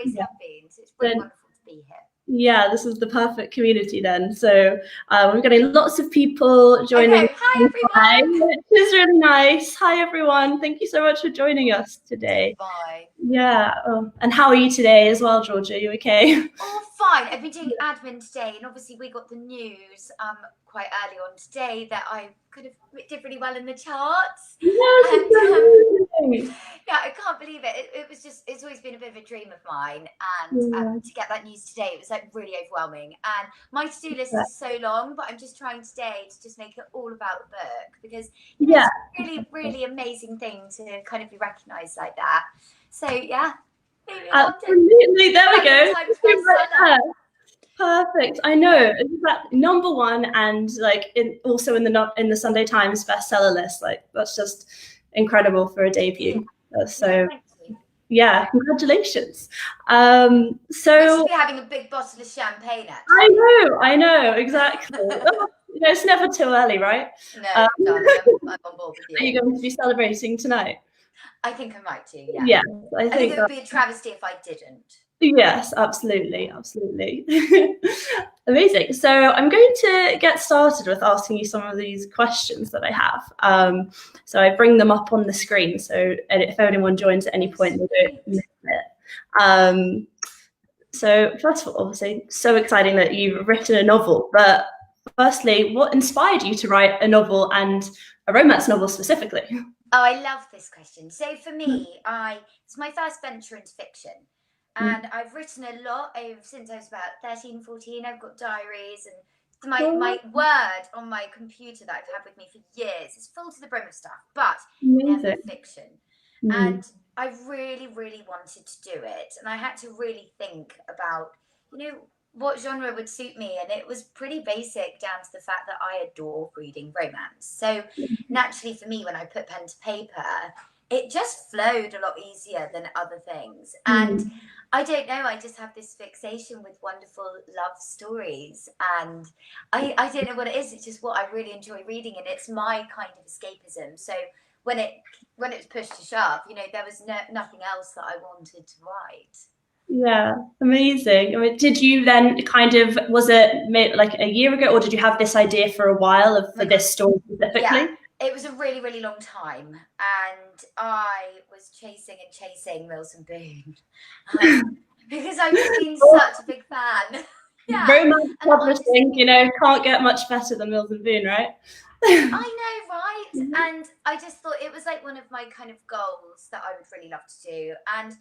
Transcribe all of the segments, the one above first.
always have been. So it's really Then, wonderful to be here. yeah, this is the perfect community then. So we're getting lots of people joining. Okay. Hi, everyone. Which is really nice. Hi, everyone. Thank you so much for joining us today. Bye. Yeah. Oh, and how are you today as well, Georgia? Are you okay? All fine. I've been doing admin today, and obviously we got the news quite early on today that I could have did really well in the charts. Yes, And yeah, I can't believe it. It was just, it's always been a bit of a dream of mine. And to get that news today, it was like really overwhelming. And my to-do list is so long, but I'm just trying today to just make it all about the book, because you know, it's a really, really amazing thing to kind of be recognized like that. So yeah. Absolutely. There we go. Perfect. I know. That number one, and like also in the Sunday Times bestseller list. Like that's just incredible for a debut. So yeah, congratulations. So we should be having a big bottle of champagne. Actually. I know, exactly. It's never too early, right? No, darling, I'm on board with you. Are you going to be celebrating tonight? I think I might do, yeah. Yeah, I think it would be a travesty if I didn't. Yes, absolutely. Amazing. So I'm going to get started with asking you some of these questions that I have. So I bring them up on the screen, so if anyone joins at any point, they don't miss it. So first of all, obviously, so exciting that you've written a novel, but firstly, what inspired you to write a novel, and a romance novel specifically? Oh, I love this question. So for me, it's my first venture into fiction. And I've written a lot since I was about 13, 14. I've got diaries, and my Word on my computer that I've had with me for years is full to the brim of stuff, but never fiction. And I really, really wanted to do it. And I had to really think about, what genre would suit me. And it was pretty basic down to the fact that I adore reading romance. So naturally for me, when I put pen to paper, it just flowed a lot easier than other things. And I don't know, I just have this fixation with wonderful love stories. And I don't know what it is. It's just what I really enjoy reading. And it's my kind of escapism. So when it was pushed to shove, there was nothing else that I wanted to write. Yeah, amazing. I mean, did you then was it like a year ago, or did you have this idea for a while for this story specifically? Yeah, it was a really, really long time. And I was chasing Mills and Boon because I've just been such a big fan. Yeah. Romance publishing, can't get much better than Mills and Boon, right? I know, right? And I just thought it was like one of my kind of goals that I would really love to do. And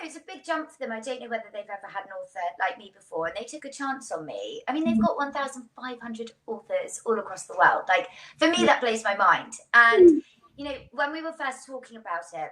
it's a big jump for them. I don't know whether they've ever had an author like me before, and they took a chance on me. I mean, they've got 1,500 authors all across the world. Like, for me, that blows my mind. And, when we were first talking about it,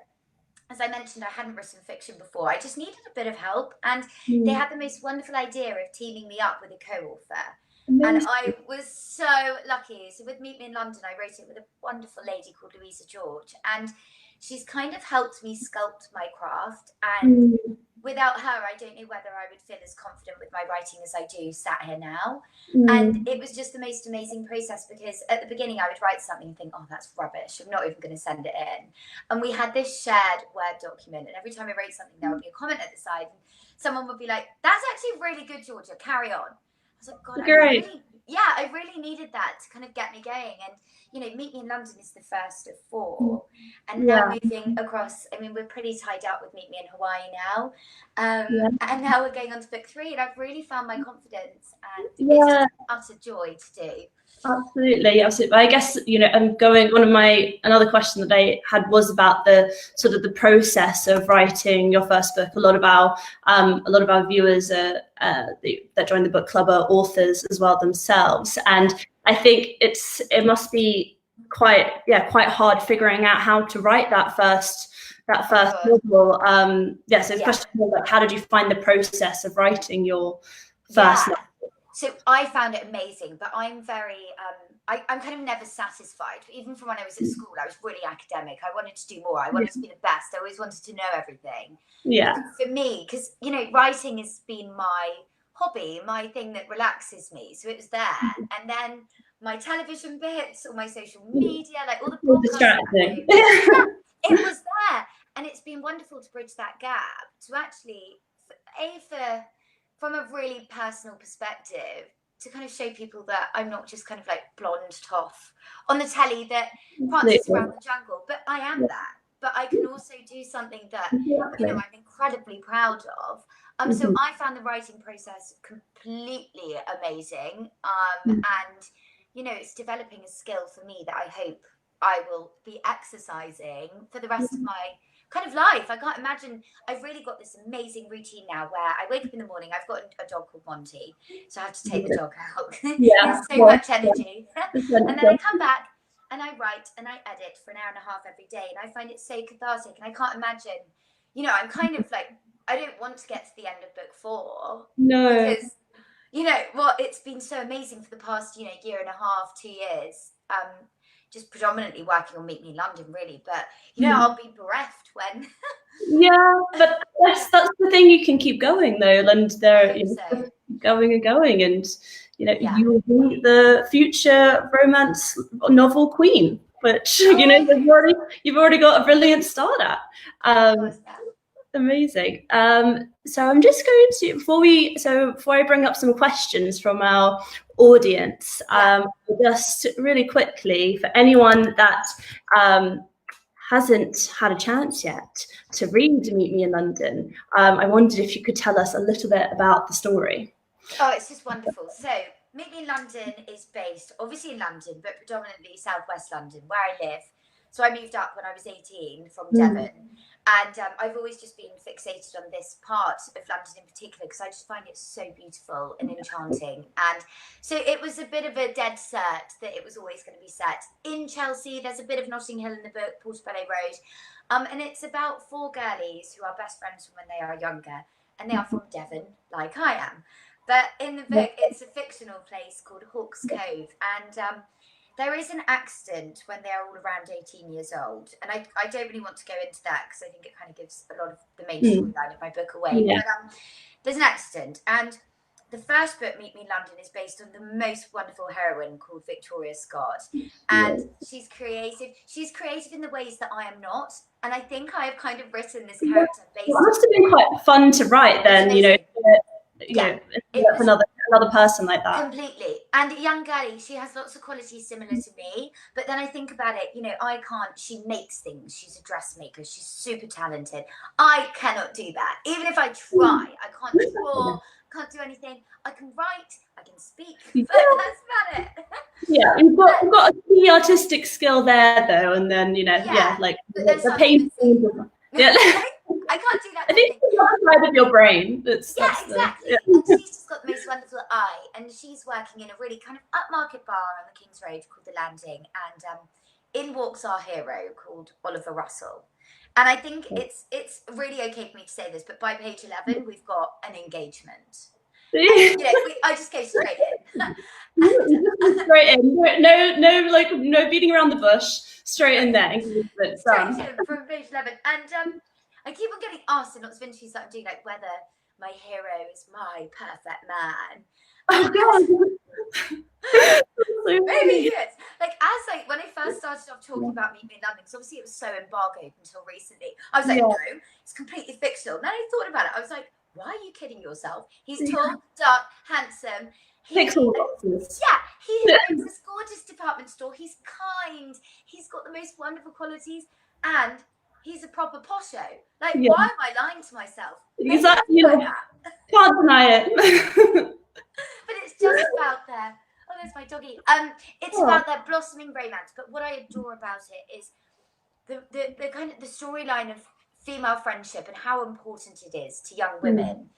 as I mentioned, I hadn't written fiction before. I just needed a bit of help. And they had the most wonderful idea of teaming me up with a co-author. And I was so lucky. So with Meet Me in London, I wrote it with a wonderful lady called Louisa George. And she's kind of helped me sculpt my craft. And without her, I don't know whether I would feel as confident with my writing as I do sat here now. And it was just the most amazing process, because at the beginning I would write something and think, oh, that's rubbish, I'm not even going to send it in. And we had this shared Word document, and every time I wrote something, there would be a comment at the side, and someone would be like, that's actually really good, Georgia, carry on. I was like, God, I really needed that to kind of get me going. And Meet Me in London is the first of 4, and now moving across. I mean, we're pretty tied up with Meet Me in Hawaii now, and now we're going on to book 3, and I've really found my confidence, and it's just utter joy to do. Absolutely. I guess another question that I had was about the sort of the process of writing your first book. A lot of our viewers that join the book club are authors as well themselves, and I think it must be quite hard figuring out how to write that first novel. So the question was, like, how did you find the process of writing your first novel? So I found it amazing, but I'm very, I'm kind of never satisfied. Even from when I was at school, I was really academic. I wanted to do more. I wanted to be the best. I always wanted to know everything. Yeah. For me, because, writing has been my hobby, my thing that relaxes me. So it was there. And then my television bits, or my social media, like all the podcasts. It was there. And it's been wonderful to bridge that gap, to actually from a really personal perspective, to kind of show people that I'm not just kind of like blonde toff on the telly that prances around the jungle, but I am that. But I can also do something that, Exactly. I'm incredibly proud of. So I found the writing process completely amazing. And, it's developing a skill for me that I hope I will be exercising for the rest of my kind of life. I can't imagine. I've really got this amazing routine now where I wake up in the morning. I've got a dog called Monty, so I have to take the dog out. Yeah. There's so much energy. And then I come back and I write and I edit for an hour and a half every day. And I find it so cathartic. And I can't imagine, I'm kind of like, I don't want to get to the end of book 4 No. because, it's been so amazing for the past, year and a half, 2 years. Just predominantly working on Meet Me in London, really. But, I'll be bereft when. Yeah, but that's the thing. You can keep going though, and they're going and going, and you will be the future romance novel queen, which you've already got a brilliant start at. Amazing. So I'm just going to before I bring up some questions from our audience, just really quickly for anyone that hasn't had a chance yet to read Meet Me in London, I wondered if you could tell us a little bit about the story. Oh, it's just wonderful. So Meet Me in London is based obviously in London, but predominantly southwest London, where I live. So I moved up when I was 18 from Devon. And I've always just been fixated on this part of London in particular because I just find it so beautiful and enchanting. And so it was a bit of a dead cert that it was always going to be set in Chelsea. There's a bit of Notting Hill in the book, Portobello Road. And it's about 4 girlies who are best friends from when they are younger. And they are from Devon, like I am. But in the book, it's a fictional place called Hawks Cove. And there is an accident when they're all around 18 years old. And I don't really want to go into that because I think it kind of gives a lot of the main storyline of my book away. Yeah. But there's an accident. And the first book, Meet Me in London, is based on the most wonderful heroine called Victoria Scott. And she's creative. She's creative in the ways that I am not. And I think I have kind of written this character based on... It must have been quite fun to write then, another person like that. Completely. And a young girlie, she has lots of qualities similar to me. But then I think about it, I can't, she makes things. She's a dressmaker. She's super talented. I cannot do that. Even if I try, I can't draw, can't do anything. I can write, I can speak, but that's about it. Yeah, you've got a key artistic skill there though, and then the painting. Yeah. I can't do that. I think it's the side of your brain. Exactly. And she's just got the most wonderful eye. And she's working in a really kind of upmarket bar on the King's Road called The Landing. And in walks our hero called Oliver Russell. And I think it's really okay for me to say this, but by page 11, we've got an engagement. And, I just go straight in. Straight in. No beating around the bush. Straight in there. Straight in from page 11. And I keep on getting asked in lots of interviews that I'm doing, like whether my hero is my perfect man. Oh God. Maybe he is. When I first started off talking about Meet Me in London, because obviously it was so embargoed until recently, I was like, no, it's completely fictional. And then I thought about it. I was like, why are you kidding yourself? He's tall, dark, handsome. He owns this gorgeous department store. He's kind. He's got the most wonderful qualities. And he's a proper posho. Why am I lying to myself? Exactly. Can't deny it. But it's just about their... Oh, there's my doggy. It's about their blossoming romance. But what I adore about it is the kind of the storyline of female friendship and how important it is to young women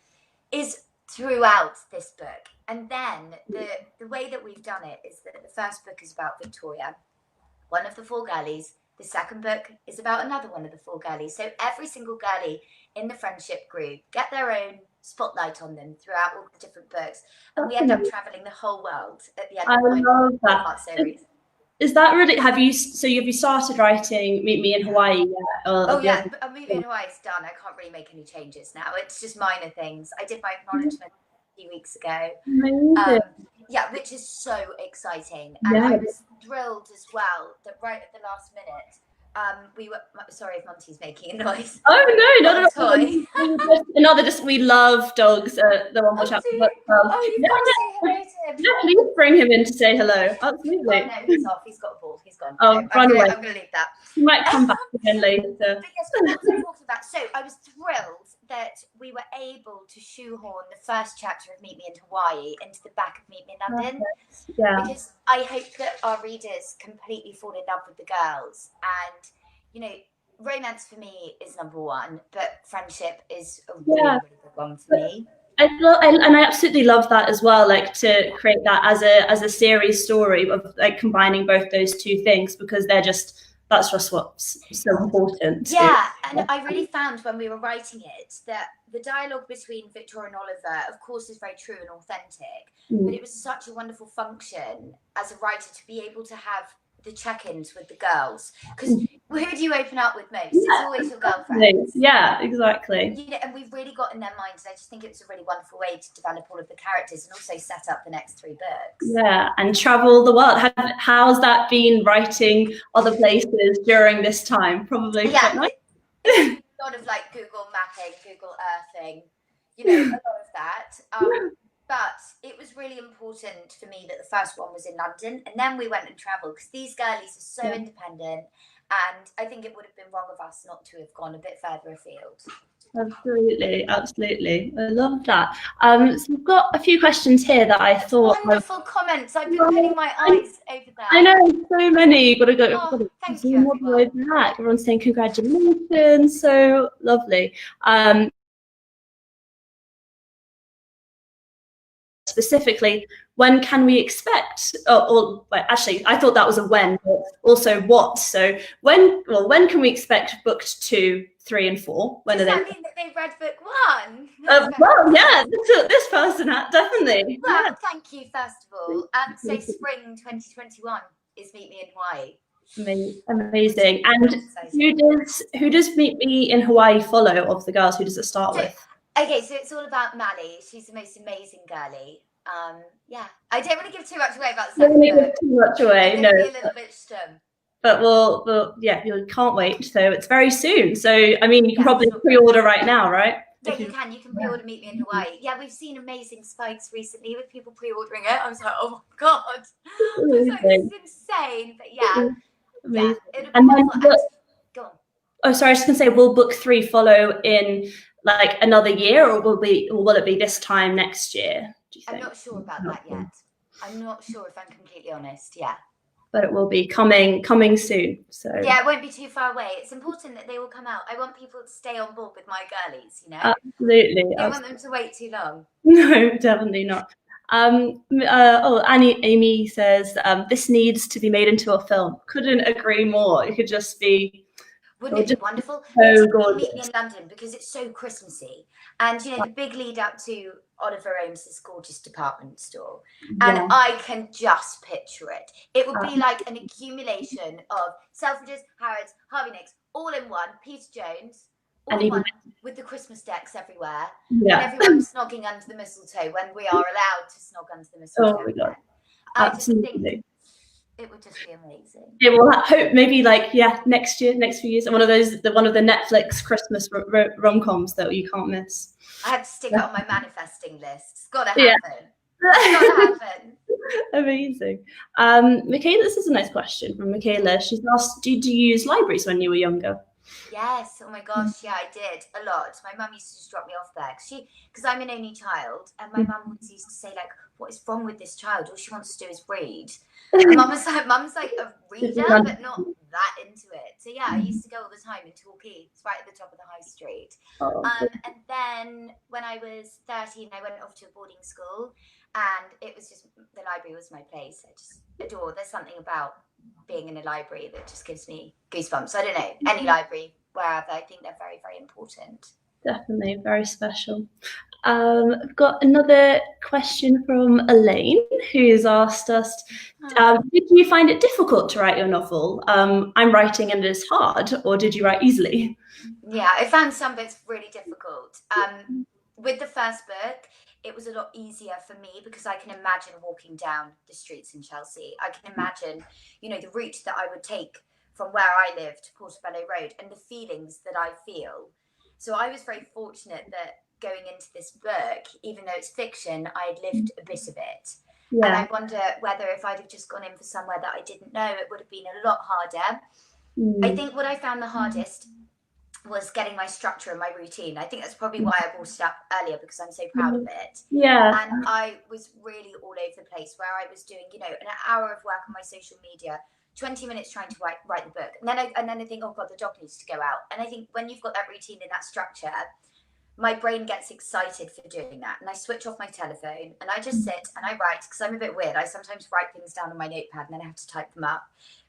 is throughout this book. And then the way that we've done it is that the first book is about Victoria, one of the 4 girlies. The second book is about another one of the 4 girlies. So every single girlie in the friendship group get their own spotlight on them throughout all the different books. And we end up traveling the whole world at the end of the part series. Is that really, have you started writing Meet Me in Hawaii yet? Meet Me in Hawaii is done. I can't really make any changes now. It's just minor things. I did my acknowledgement a few weeks ago. Which is so exciting. And I was thrilled as well that right at the last minute, We were sorry if Monty's making a noise. Oh no, Got not a at all. toy. Another just we love dogs. The one Oh, watch out do for you? book club. Oh, you've Yeah, got to say yeah, hello to him. yeah. Please bring him in to say hello. Oh Absolutely. no, he's off. He's got a ball. He's gone. No, Oh, run away. I'm gonna leave that. He might come back again later. But yes, what was I talking about? So I was thrilled that we were able to shoehorn the first chapter of Meet Me in Hawaii into the back of Meet Me in London. Yeah. Because I hope that our readers completely fall in love with the girls. And, you know, romance for me is number one, but friendship is a really, really big one for me. And I absolutely love that as well, like to create that as a series story of like combining both those two things, because that's just what's so important. Yeah, and I really found when we were writing it that the dialogue between Victor and Oliver, of course, is very true and authentic, but it was such a wonderful function as a writer to be able to have the check-ins with the girls, because who do you open up with most? It's always your girlfriends. Yeah, exactly. You know, and we've really got in their minds. I just think it was a really wonderful way to develop all of the characters and also set up the next 3 books. Yeah, and travel the world. How's that been, writing other places during this time? Probably quite nice. It's a lot of like Google mapping, Google earthing, you know, a lot of that. But it was really important for me that the first one was in London, and then we went and travelled, because these girlies are so independent, and I think it would have been wrong of us not to have gone a bit further afield. Absolutely, absolutely. I love that. So we've got a few questions here that I thought. Wonderful comments. I've been putting my eyes over there. I know, so many. You've got to go. Oh, thank you, everyone. Back. Everyone's saying congratulations. So lovely. Specifically, when can we expect? Well, actually, I thought that was a when, but also what. So when can we expect books 2, 3, and 4? When Does are that they? mean that they've read book 1? Well, yeah, this person definitely. Well, yeah. thank you, first of all. So spring 2021 is Meet Me in Hawaii. Amazing. And who does Meet Me in Hawaii follow of the girls? Who does it start with? Okay, so it's all about Mally. She's the most amazing girlie. Yeah, I don't want to give too much away about the second book. Give too much away. No, be a little bit stum. But yeah, you can't wait. So it's very soon. So I mean, you can probably pre-order right now, right? Yeah, you can. You can pre-order Meet Me in Hawaii. Yeah, we've seen amazing spikes recently with people pre-ordering it. I was like, oh my god, I was like, this is insane. But yeah, amazing. It'll be wonderful. Go on. Oh, sorry, I was just gonna say, will book 3 follow in like another year, or will it be this time next year? Do you think? I'm not sure about that yet. I'm not sure, if I'm completely honest. Yeah. But it will be coming soon. So yeah, it won't be too far away. It's important that they will come out. I want people to stay on board with my girlies, you know. Absolutely. I don't want them to wait too long. No, definitely not. Amy says this needs to be made into a film. Couldn't agree more. It could just be. Wouldn't it be wonderful? So gorgeous. Meet Me in London, because it's so Christmassy, and you know the big lead up to Oliver owns this gorgeous department store, and I can just picture it. It would be like an accumulation of Selfridges, Harrods, Harvey Nicks, all in one. Peter Jones, all in one, with the Christmas decks everywhere, and everyone snogging under the mistletoe when we are allowed to snog under the mistletoe. Oh my god! I just think it would just be amazing. It will hope maybe next year, next few years, one of the Netflix Christmas rom-coms that you can't miss. I have to stick it on my manifesting list. It's got to happen. It's got to happen. Amazing. Michaela, this is a nice question from Michaela. She's asked, did you use libraries when you were younger? Yes. Oh my gosh. Yeah, I did a lot. My mum used to just drop me off there because I'm an only child, and my mum always used to say, like, what is wrong with this child? All she wants to do is read. And mum's like a reader, but not that into it. So yeah, I used to go all the time in Torquay. It's right at the top of the high street. And then when I was 13, I went off to a boarding school, and it was just, the library was my place. I just adore. There's something about being in a library that just gives me goosebumps. I don't know, any library, wherever. I think they're very, very important. Definitely very special. I've got another question from Elaine, who's asked us, did you find it difficult to write your novel? I'm writing and it is hard, or did you write easily? Yeah, I found some bits really difficult. With the first book, it was a lot easier for me because I can imagine walking down the streets in Chelsea. I can imagine, the route that I would take from where I live to Portobello Road and the feelings that I feel. So I was very fortunate that going into this book, even though it's fiction, I had lived a bit of it. And Yeah. I wonder whether if I'd have just gone in for somewhere that I didn't know, it would have been a lot harder. I think what I found the hardest was getting my structure and my routine. I think that's probably why I brought it up earlier, because I'm so proud of it. Yeah. And I was really all over the place, where I was doing, you know, an hour of work on my social media, 20 minutes trying to write the book. And then I think, oh God, the dog needs to go out. And I think when you've got that routine and that structure, my brain gets excited for doing that. And I switch off my telephone and I just sit and I write, because I'm a bit weird. I sometimes write things down on my notepad and then I have to type them up.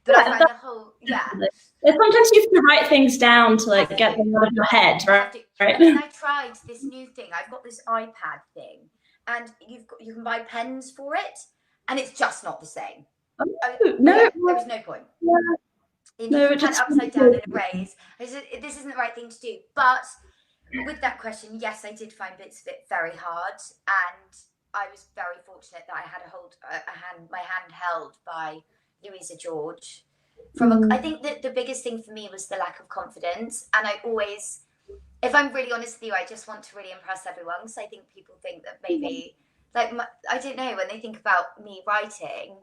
But I find the whole, Sometimes you have to write things down to like get them out of your head, right? And then I tried this new thing. I've got this iPad thing, and you can buy pens for it, and it's just not the same. No, there was no point. Yeah. No, you can upside down and erase. This isn't the right thing to do. But with that question, yes, I did find bits of it very hard, and I was very fortunate that I had my hand held by Louisa George. I think that the biggest thing for me was the lack of confidence, and I always, if I'm really honest with you, I just want to really impress everyone. So I think people think that maybe, like, I don't know, when they think about me writing,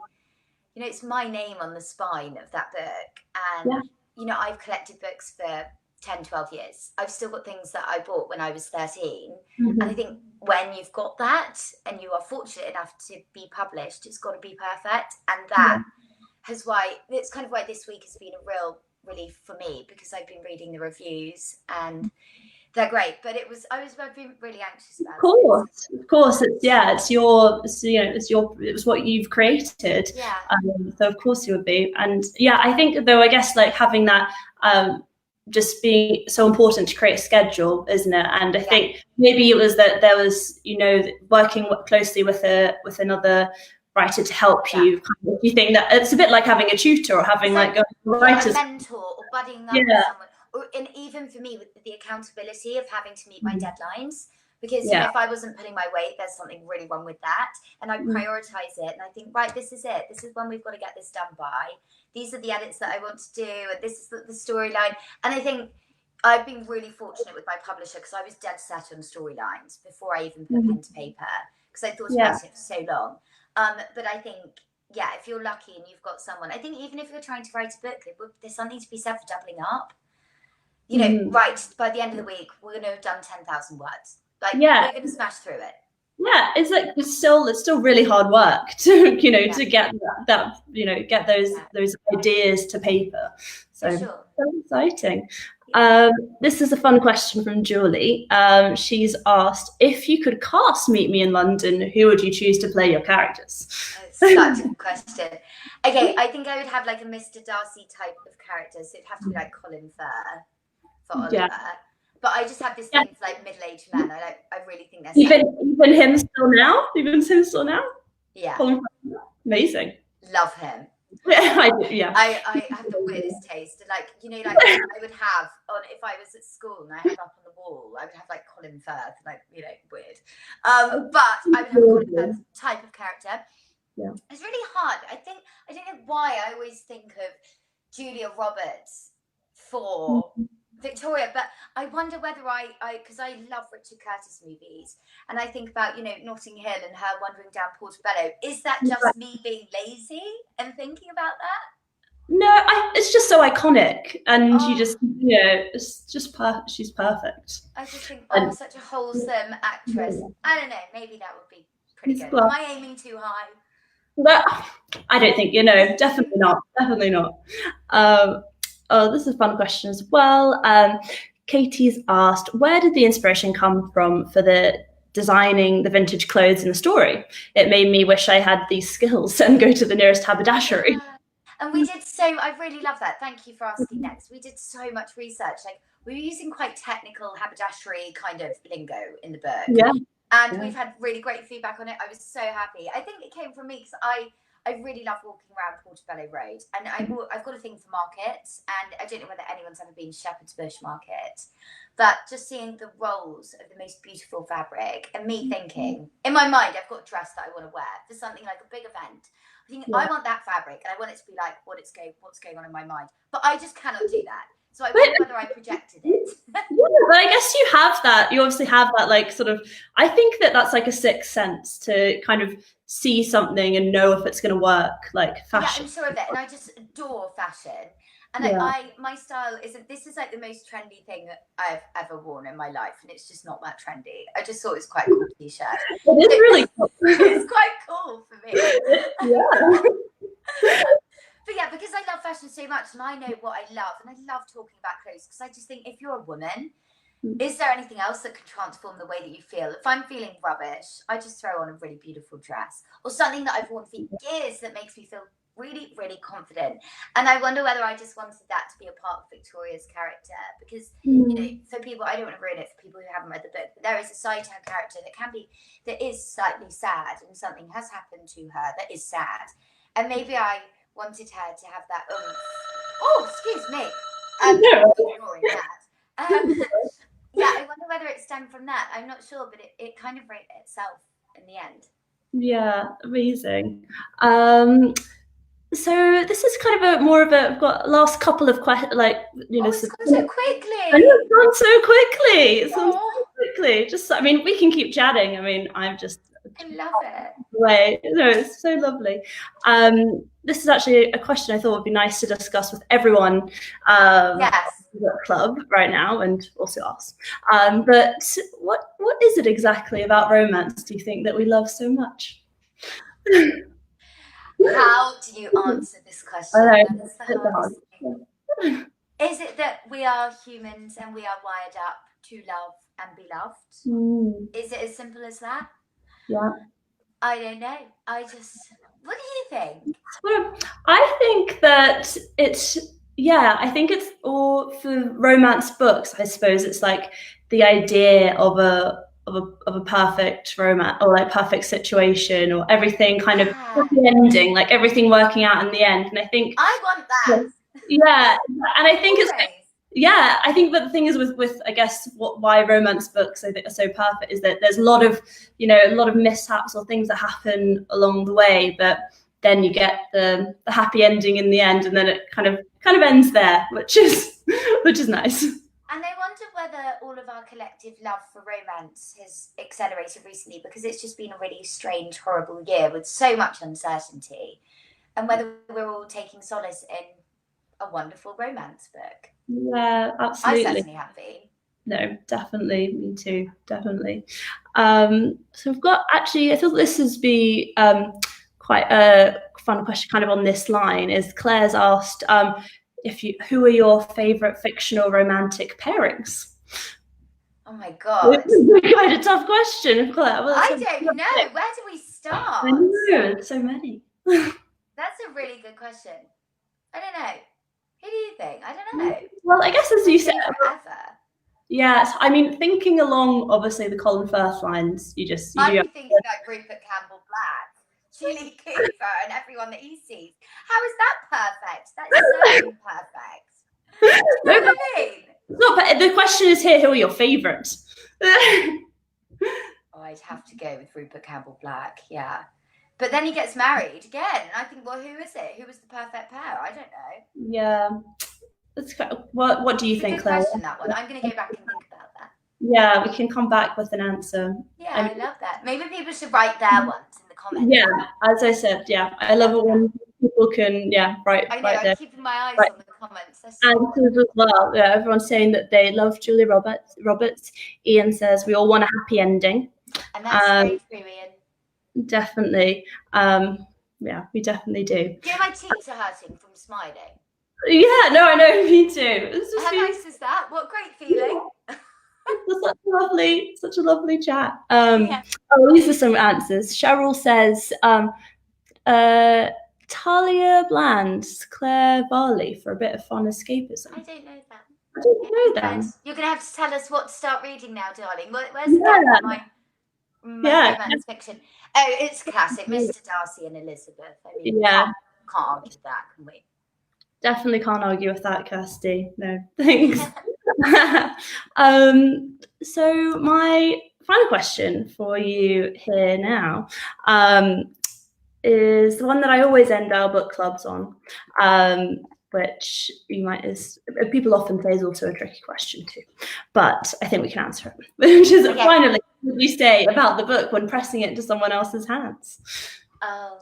you know, it's my name on the spine of that book, and you know, I've collected books for 10, 12 years. I've still got things that I bought when I was 13. And I think when you've got that and you are fortunate enough to be published, it's got to be perfect. And that it's kind of why this week has been a real relief for me, because I've been reading the reviews and they're great. But I've been really anxious about it. Of course, it was what you've created. Yeah. So of course you would be. And yeah, I think though, I guess like having that, just being so important to create a schedule, isn't it? And I think maybe it was that there was, you know, working closely with another writer to help you. Do you think that it's a bit like having a tutor or having like a mentor or buddying up with someone? And even for me, with the accountability of having to meet my deadlines, because you know, if I wasn't pulling my weight, there's something really wrong with that. And I prioritize it, and I think, right, this is it. This is when we've got to get this done by. These are the edits that I want to do, and this is the storyline. And I think I've been really fortunate with my publisher, because I was dead set on storylines before I even put pen to paper, because I thought about it for so long. But I think, if you're lucky and you've got someone, I think even if you're trying to write a book, there's something to be said for doubling up. You know, right, by the end of the week, we're going to have done 10,000 words. Like, we're going to smash through it. Yeah, it's like it's still really hard work to to get that get those ideas to paper. So sure. So exciting. This is a fun question from Julie. She's asked, if you could cast Meet Me in London, who would you choose to play your characters? Such a good question. Okay, I think I would have like a Mr. Darcy type of character, so it'd have to be like Colin Firth for Oliver. But I just have this thing for like middle-aged men. I really think that's even him still now. Even him still now. Yeah. Amazing. Love him. I do, yeah. I have the weirdest taste. Like, you know, like I would have on, if I was at school and I had up on the wall, I would have like Colin Firth, like, you know, weird. But I would have Colin Firth type of character. Yeah. It's really hard. I don't know why I always think of Julia Roberts for Victoria, but I wonder whether because I love Richard Curtis movies, and I think about, you know, Notting Hill and her wandering down Portobello. Is that just me being lazy and thinking about that? No, it's just so iconic, and you just, you know, it's just she's perfect. I just think, such a wholesome actress. I don't know, maybe that would be pretty good. Am I aiming too high? But I don't think, you know, definitely not. Oh, this is a fun question as well. Katie's asked, where did the inspiration come from for the designing the vintage clothes in the story? It made me wish I had these skills and go to the nearest haberdashery. Yeah. And we did I really love that. Thank you for asking next. We did so much research. Like, we were using quite technical haberdashery kind of lingo in the book. Yeah. And we've had really great feedback on it. I was so happy. I think it came from me because I I really love walking around Portobello Road, and I've got a thing for markets, and I don't know whether anyone's ever been to Shepherd's Bush Market, but just seeing the rolls of the most beautiful fabric, and me thinking in my mind, I've got a dress that I want to wear for something like a big event. I think I want that fabric, and I want it to be like what's going on in my mind, but I just cannot do that. So I wonder whether I projected it. Yeah, but I guess you have that. You obviously have that, like, sort of. I think that's like a sixth sense to kind of see something and know if it's going to work, like fashion. Yeah, I'm sure of it, and I just adore fashion. And my style isn't. This is like the most trendy thing that I've ever worn in my life, and it's just not that trendy. I just thought it was quite a cool t-shirt. It is really cool. It's quite cool for me. Yeah. But yeah, because I love fashion so much, and I know what I love, and I love talking about clothes, because I just think if you're a woman, is there anything else that can transform the way that you feel? If I'm feeling rubbish, I just throw on a really beautiful dress or something that I've worn for years that makes me feel really, really confident. And I wonder whether I just wanted that to be a part of Victoria's character, because you know, for people, I don't want to ruin it for people who haven't read the book, but there is a side to her character that is slightly sad, and something has happened to her that is sad, and maybe I wanted her to have that. Oh, excuse me. Ignoring that. Yeah, I wonder whether it stemmed from that. I'm not sure, but it kind of wrote itself in the end. Yeah, amazing. So this is kind of I've got last couple of questions, like, you know. It's gone so quickly. I know, it's gone so quickly. It's gone so quickly. Just, I mean, we can keep chatting. I mean, I love it. Way. No, it's so lovely. This is actually a question I thought would be nice to discuss with everyone. Yes. Club right now, and also us. But what is it exactly about romance, do you think, that we love so much? How do you answer this question? That's the hardest thing. Is it that we are humans and we are wired up to love and be loved? Is it as simple as that? Yeah. I don't know. What do you think? Well, I think that I think it's all for romance books. I suppose it's like the idea of a perfect romance, or like perfect situation, or everything kind of happy ending, like everything working out in the end. And I think I want that. Yeah, and I think I think that the thing is with I guess why romance books I think are so perfect is that there's a lot of mishaps or things that happen along the way, but then you get the happy ending in the end, and then it kind of ends there, which is nice. And I wonder whether all of our collective love for romance has accelerated recently, because it's just been a really strange, horrible year with so much uncertainty, and whether we're all taking solace in a wonderful romance book. Yeah, absolutely. I certainly have been. No, definitely. Me too, definitely. So we've got, actually, I thought this would be quite a fun question kind of on this line. Is Claire's asked who are your favourite fictional romantic pairings? Oh my God. It's quite a tough question, Claire. Well, I don't know. Where do we start? I know, so many. That's a really good question. I don't know. Who do you think? I don't know. Well, I guess as you said, forever. Yes, I mean, thinking along obviously the Colin Firth lines, I'm thinking like Rupert Campbell Black, Julie Cooper, and everyone that he sees. How is that perfect? That's so imperfect. You know what I mean? No, but the question is here: who are your favourites? I'd have to go with Rupert Campbell Black. Yeah. But then he gets married again, and I think, well, who is it? Who was the perfect pair? I don't know. Yeah. What do you think, Claire? Question, that one. I'm going to go back and think about that. Yeah, we can come back with an answer. Yeah, I love that. Maybe people should write their ones in the comments. Yeah, as I said, yeah, I love it when people can, write. I know, I'm keeping my eyes on the comments. Answers as well. Yeah, everyone's saying that they love Julia Roberts. Ian says we all want a happy ending. And that's very true, Ian. Definitely. Yeah, we definitely do. You know, my cheeks are hurting from smiling. Yeah, no, I know, me too. How nice is that? What great feeling. Such a lovely chat. Oh, these are some answers. Cheryl says, Talia Bland's Claire Barley for a bit of fun escapism. I don't know that. I don't know that. You're going to have to tell us what to start reading now, darling. Where's the my Yeah. romance fiction. Oh, it's classic, Mr. Darcy and Elizabeth. I mean, Yeah. can't argue with that, can we? Definitely can't argue with that, Kirsty. No, thanks. So my final question for you here now is the one that I always end our book clubs on, which people often say is also a tricky question too, but I think we can answer it. Which is finally, what do you say about the book when pressing it into someone else's hands? Oh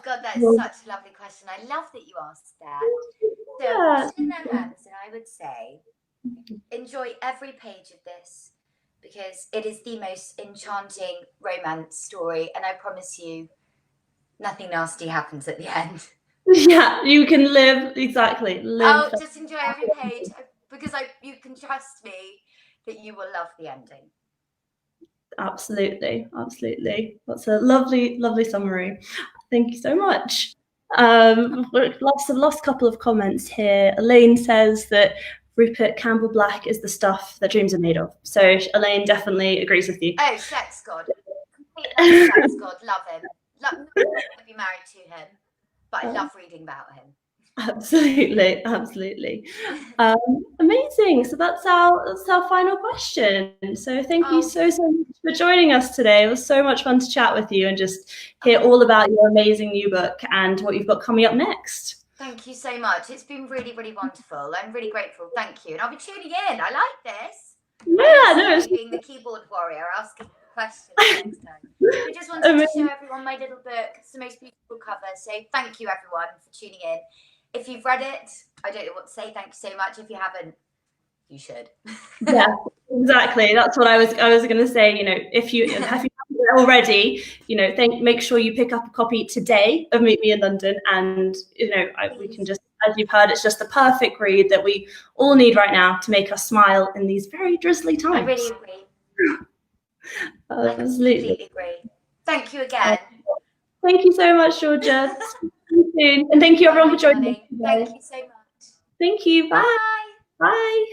God, that's such a lovely question. I love that you asked that. So press it in their hands, and I would say, enjoy every page of this, because it is the most enchanting romance story, and I promise you, nothing nasty happens at the end. Yeah, you can live. Oh, just enjoy every page, because you can trust me that you will love the ending. Absolutely. That's a lovely summary. Thank you so much. Last couple of comments here. Elaine says that Rupert Campbell Black is the stuff that dreams are made of. So Elaine definitely agrees with you. Oh, sex god. Complete sex god. Love him. Not to be married to him, but I love reading about him. Absolutely. Amazing. So that's our final question. So thank you so much for joining us today. It was so much fun to chat with you and just hear all about your amazing new book and what you've got coming up next. Thank you so much. It's been really, really wonderful. I'm really grateful. Thank you. And I'll be tuning in. I like this. Yeah, no. Being the keyboard warrior, asking questions next time. We just wanted to show everyone my little book. It's the most beautiful cover. So thank you everyone for tuning in. If you've read it, I don't know what to say. Thank you so much. If you haven't, you should. Yeah, exactly. That's what I was going to say. You know, if you have it already, you know, make sure you pick up a copy today of Meet Me in London, and you know, we can just, as you've heard, it's just the perfect read that we all need right now to make us smile in these very drizzly times. I really agree. I completely agree. Thank you again. Thank you so much, Georgia. See you soon. And thank you everyone for joining us today. Thank you so much. Thank you. Bye. Bye. Bye.